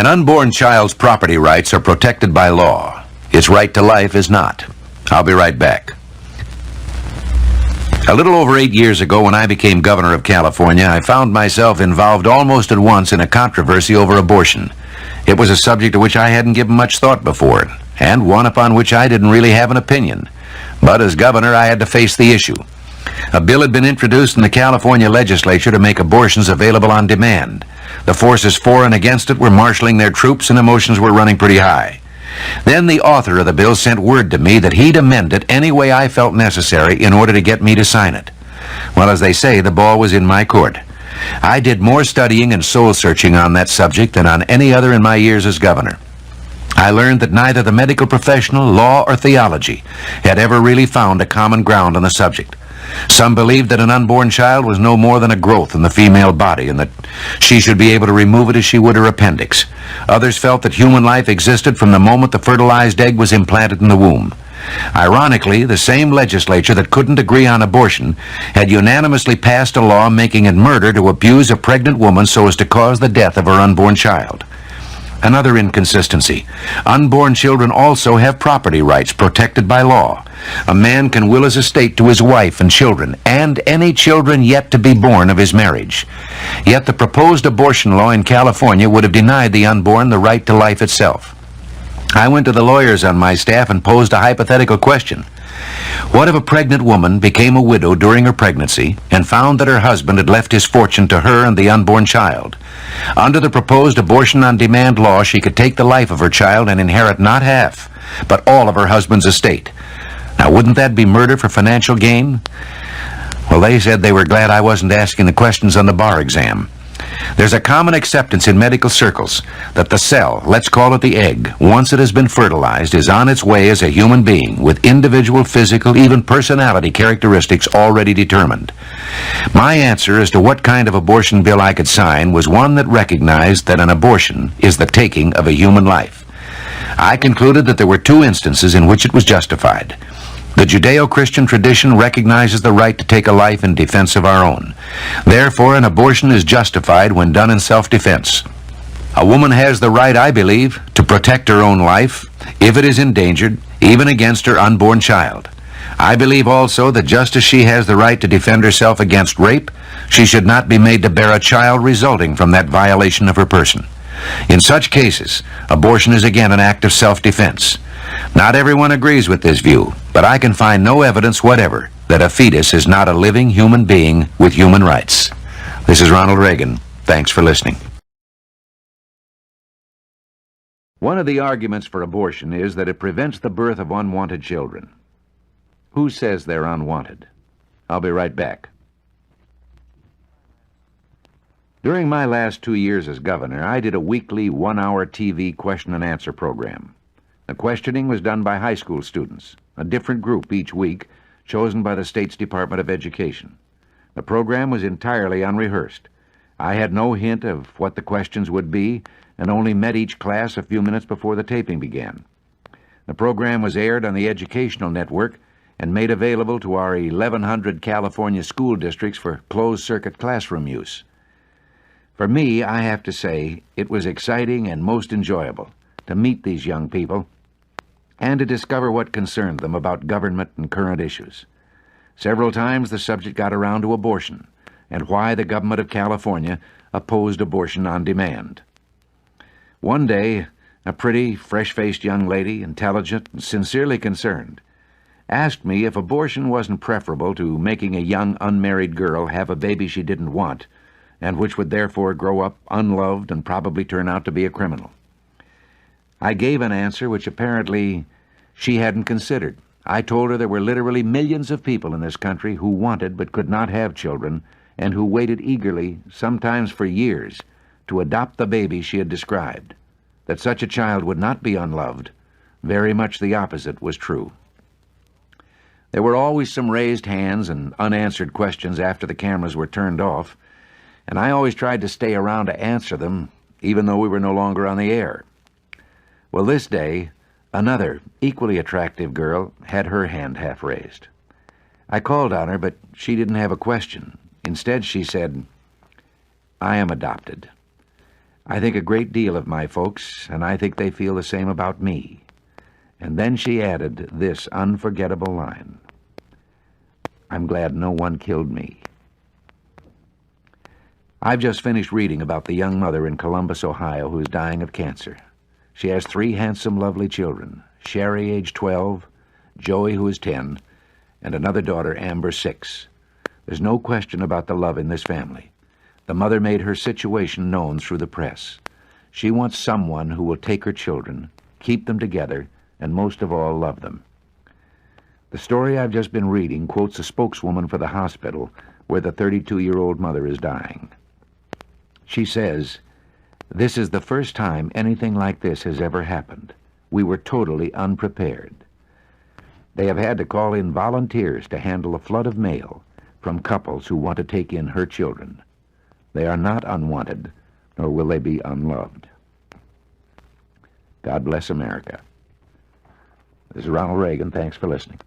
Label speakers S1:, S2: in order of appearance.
S1: An unborn child's property rights are protected by law. Its right to life is not. I'll be right back. A little over 8 years ago, when I became governor of California, I found myself involved almost at once in a controversy over abortion. It was a subject to which I hadn't given much thought before, and one upon which I didn't really have an opinion. But as governor, I had to face the issue. A bill had been introduced in the California legislature to make abortions available on demand. The forces for and against it were marshaling their troops, and emotions were running pretty high. Then the author of the bill sent word to me that he'd amend it any way I felt necessary in order to get me to sign it. Well, as they say, the ball was in my court. I did more studying and soul-searching on that subject than on any other in my years as governor. I learned that neither the medical professional, law, or theology had ever really found a common ground on the subject. Some believed that an unborn child was no more than a growth in the female body and that she should be able to remove it as she would her appendix. Others felt that human life existed from the moment the fertilized egg was implanted in the womb. Ironically, the same legislature that couldn't agree on abortion had unanimously passed a law making it murder to abuse a pregnant woman so as to cause the death of her unborn child. Another inconsistency. Unborn children also have property rights protected by law. A man can will his estate to his wife and children, and any children yet to be born of his marriage. Yet the proposed abortion law in California would have denied the unborn the right to life itself. I went to the lawyers on my staff and posed a hypothetical question. What if a pregnant woman became a widow during her pregnancy and found that her husband had left his fortune to her and the unborn child? Under the proposed abortion-on-demand law, she could take the life of her child and inherit not half, but all of her husband's estate. Now, wouldn't that be murder for financial gain? Well, they said they were glad I wasn't asking the questions on the bar exam. There's a common acceptance in medical circles that the cell, let's call it the egg, once it has been fertilized, is on its way as a human being with individual physical, even personality characteristics already determined. My answer as to what kind of abortion bill I could sign was one that recognized that an abortion is the taking of a human life. I concluded that there were two instances in which it was justified. The Judeo-Christian tradition recognizes the right to take a life in defense of our own. Therefore, an abortion is justified when done in self-defense. A woman has the right, I believe, to protect her own life if it is endangered, even against her unborn child. I believe also that just as she has the right to defend herself against rape, she should not be made to bear a child resulting from that violation of her person. In such cases, abortion is again an act of self-defense. Not everyone agrees with this view, but I can find no evidence whatever that a fetus is not a living human being with human rights. This is Ronald Reagan. Thanks for listening. One of the arguments for abortion is that it prevents the birth of unwanted children. Who says they're unwanted? I'll be right back. During my last 2 years as governor, I did a weekly 1-hour TV question and answer program. The questioning was done by high school students, a different group each week, chosen by the state's Department of Education. The program was entirely unrehearsed. I had no hint of what the questions would be and only met each class a few minutes before the taping began. The program was aired on the Educational Network and made available to our 1,100 California school districts for closed-circuit classroom use. For me, I have to say, it was exciting and most enjoyable to meet these young people and to discover what concerned them about government and current issues. Several times the subject got around to abortion and why the government of California opposed abortion on demand. One day, a pretty, fresh-faced young lady, intelligent and sincerely concerned, asked me if abortion wasn't preferable to making a young unmarried girl have a baby she didn't want, and which would therefore grow up unloved and probably turn out to be a criminal. I gave an answer which apparently she hadn't considered. I told her there were literally millions of people in this country who wanted but could not have children and who waited eagerly, sometimes for years, to adopt the baby she had described. That such a child would not be unloved. Very much the opposite was true. There were always some raised hands and unanswered questions after the cameras were turned off, and I always tried to stay around to answer them, even though we were no longer on the air. Well, this day, another, equally attractive girl had her hand half raised. I called on her, but she didn't have a question. Instead, she said, "I am adopted." I think a great deal of my folks, and I think they feel the same about me." And then she added this unforgettable line, "I'm glad no one killed me." I've just finished reading about the young mother in Columbus, Ohio, who is dying of cancer. She has 3 handsome, lovely children, Sherry, age 12, Joey, who is 10, and another daughter, Amber, 6. There's no question about the love in this family. The mother made her situation known through the press. She wants someone who will take her children, keep them together, and most of all, love them. The story I've just been reading quotes a spokeswoman for the hospital where the 32-year-old mother is dying. She says, "This is the first time anything like this has ever happened. We were totally unprepared. They have had to call in volunteers to handle a flood of mail from couples who want to take in her children. They are not unwanted, nor will they be unloved." God bless America. This is Ronald Reagan. Thanks for listening.